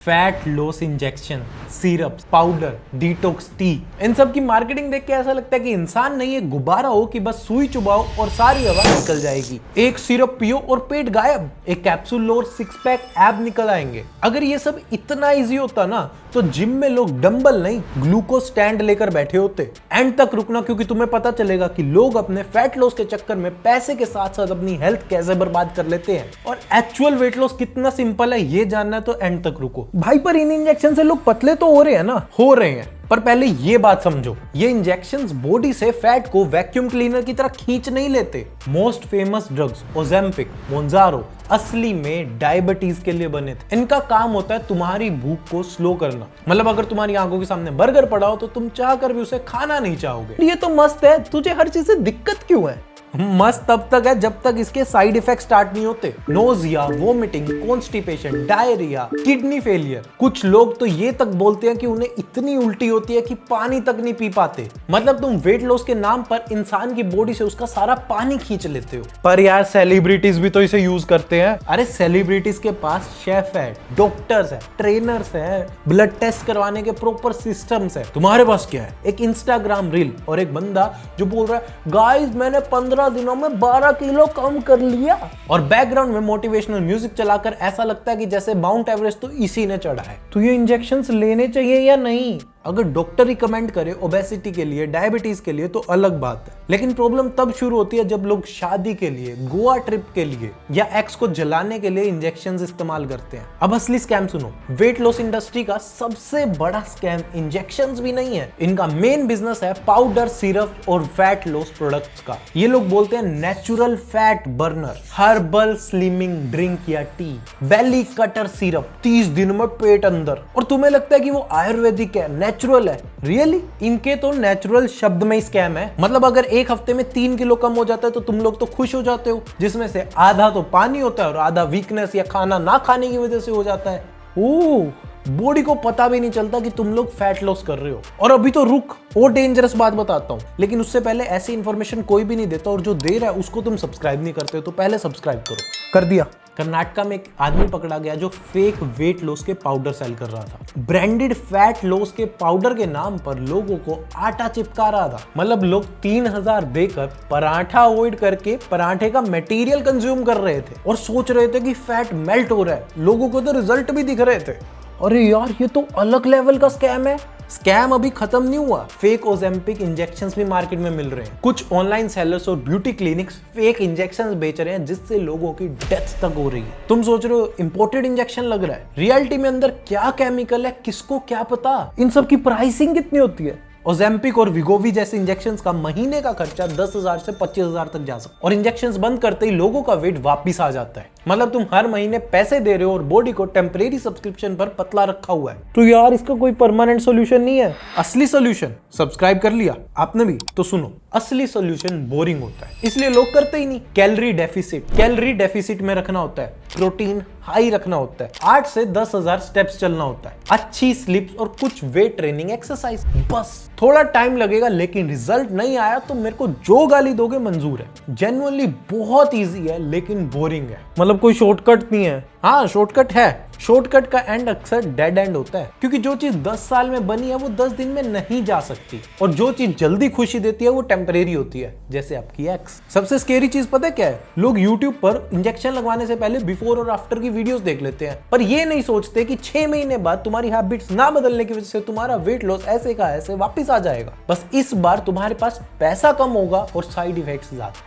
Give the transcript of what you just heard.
Fat loss injection, syrup, powder, detox tea, इन सब की मार्केटिंग देख के ऐसा लगता है कि इंसान नहीं है गुब्बारा हो कि बस सुई चुबाओ और सारी हवा निकल जाएगी। एक सिरप पियो और पेट गायब, एक कैप्सूल लो और सिक्स पैक एब निकल आएंगे। अगर ये सब इतना इजी होता ना तो जिम में लोग डंबल नहीं ग्लूकोज स्टैंड लेकर बैठे होते। एंड तक रुकना क्योंकि तुम्हें पता चलेगा कि लोग अपने फैट लॉस के चक्कर में पैसे के साथ साथ अपनी हेल्थ कैसे बर्बाद कर लेते हैं और एक्चुअल वेट लॉस कितना सिंपल है ये जानना है तो एंड तक रुको भाई। पर इन इंजेक्शन से लोग पतले तो हो रहे हैं ना, हो रहे हैं, पर पहले ये बात समझो, ये इंजेक्शंस बॉडी से फैट को वैक्यूम क्लीनर की तरह खींच नहीं लेते। मोस्ट फेमस ड्रग्स ओजेम्पिक, मोंजारो असली में डायबिटीज के लिए बने थे। इनका काम होता है तुम्हारी भूख को स्लो करना। मतलब अगर तुम्हारी आंखों के सामने बर्गर पड़ा हो तो तुम चाह कर भी उसे खाना नहीं चाहोगे। ये तो मस्त है, तुझे हर चीज से दिक्कत क्यों है? मस्त तब तक है जब तक इसके साइड इफेक्ट स्टार्ट नहीं होते। Nausea, vomiting, constipation, diarrhoea, kidney failure. कुछ लोग तो ये तक बोलते हैं कि उन्हें इतनी उल्टी होती है कि पानी तक नहीं पी पाते। मतलब तुम वेट लॉस के नाम पर इंसान की बॉडी से उसका सारा पानी खींच लेते हो। पर यार सेलिब्रिटीज भी तो इसे यूज करते हैं। अरे सेलिब्रिटीज के पास शेफ है, डॉक्टर्स है, ट्रेनर्स है, ब्लड टेस्ट करवाने के प्रॉपर सिस्टम्स है। तुम्हारे पास क्या है? एक इंस्टाग्राम रील और एक बंदा जो बोल रहा है गाइस मैंने 15 दिनों में 12 किलो कम कर लिया, और बैकग्राउंड में मोटिवेशनल म्यूजिक चलाकर ऐसा लगता है कि जैसे माउंट एवरेस्ट तो इसी ने चढ़ा है। तो ये इंजेक्शंस लेने चाहिए या नहीं? अगर डॉक्टर रिकमेंड करे ओबेसिटी के लिए, डायबिटीज के लिए तो अलग बात है, लेकिन प्रॉब्लम तब शुरू होती है जब लोग शादी के लिए, गोवा ट्रिप के लिए या एक्स को जलाने के लिए इंजेक्शंस इस्तेमाल करते हैं। अब असली स्कैम सुनो। वेट लॉस इंडस्ट्री का सबसे बड़ा स्कैम इंजेक्शंस भी नहीं है। इनका मेन बिजनेस है पाउडर, सिरप और फैट लॉस प्रोडक्ट्स का। ये लोग बोलते हैं natural fat burner, herbal slimming drink या टी, बेली कटर सिरप, 30 दिन में पेट अंदर, और तुम्हें लगता है कि वो आयुर्वेदिक है, नेचुरल है। रियली? इनके तो नेचुरल शब्द में स्कैम है। मतलब अगर एक हफ्ते में 3 किलो कम हो जाता है तो तुम लोग तो खुश हो जाते हो, जिसमें से आधा तो पानी होता है और आधा वीकनेस या खाना ना खाने की वजह से हो जाता है। ओह, बॉडी को पता भी नहीं चलता कि तुम लोग फैट लॉस कर रहे हो। और अभी तो रुक, और डेंजरस बात बताता हूं, लेकिन उससे पहले ऐसी इंफॉर्मेशन कोई भी नहीं देता और जो दे रहा है उसको तुम सब्सक्राइब नहीं करते हो तो पहले सब्सक्राइब करो। कर दिया? कर्नाटका में एक आदमी पकड़ा गया जो फेक वेट लॉस के पाउडर सेल कर रहा था। ब्रांडेड फैट लॉस के पाउडर के नाम पर लोगों को आटा चिपका रहा था। मतलब लोग 3000 देकर पराठा अवॉइड करके पराठे का मटेरियल कंज्यूम कर रहे थे और सोच रहे थे कि फैट मेल्ट हो रहा है। लोगों को तो रिजल्ट भी दिख रहे थे। अरे यार, ये तो अलग लेवल का स्कैम है। स्कैम अभी खत्म नहीं हुआ। फेक ओजेम्पिक इंजेक्शंस भी मार्केट में मिल रहे हैं। कुछ ऑनलाइन सेलर्स और ब्यूटी क्लिनिक्स फेक इंजेक्शंस बेच रहे हैं जिससे लोगों की डेथ तक हो रही है। तुम सोच रहे हो इंपोर्टेड इंजेक्शन लग रहा है, रियलिटी में अंदर क्या केमिकल है किसको क्या पता। इन सब की प्राइसिंग कितनी होती है? ओजेम्पिक और विगोवी जैसे इंजेक्शंस का महीने का खर्चा 10,000 से 25,000 तक जा सकता है, और इंजेक्शंस बंद करते ही लोगों का वेट वापस आ जाता है। मतलब तुम हर महीने पैसे दे रहे हो और बॉडी को टेम्परेरी सब्सक्रिप्शन पर पतला रखा हुआ है। तो यार इसका कोई परमानेंट सोल्यूशन नहीं है। असली सोल्यूशन, सब्सक्राइब कर लिया आपने भी तो सुनो, असली सोल्यूशन बोरिंग होता है इसलिए लोग करते ही नहीं। कैलोरी डेफिसिट में रखना होता है, प्रोटीन हाई रखना होता है, 8 से 10,000 स्टेप्स चलना होता है, अच्छी स्लीप और कुछ वेट ट्रेनिंग एक्सरसाइज। बस थोड़ा टाइम लगेगा, लेकिन रिजल्ट नहीं आया तो मेरे को जो गाली दोगे मंजूर है। जेन्युइनली बहुत इजी है लेकिन बोरिंग है। मतलब कोई शॉर्टकट नहीं है। हाँ, शॉर्टकट है। शॉर्टकट का एंड अक्सर डेड एंड होता है, क्योंकि जो चीज 10 साल में बनी है वो 10 दिन में नहीं जा सकती, और जो चीज जल्दी खुशी देती है वो टेम्परेरी होती है, जैसे आपकी एक्स। सबसे स्केरी चीज पता है क्या है? लोग YouTube पर इंजेक्शन लगवाने से पहले बिफोर और आफ्टर की वीडियोस देख लेते हैं, पर ये नहीं सोचते कि 6 महीने बाद तुम्हारी हैबिट्स ना बदलने की वजह से तुम्हारा वेट लॉस ऐसे का ऐसे वापिस आ जाएगा। बस इस बार तुम्हारे पास पैसा कम होगा और साइड इफेक्ट्स ज्यादा।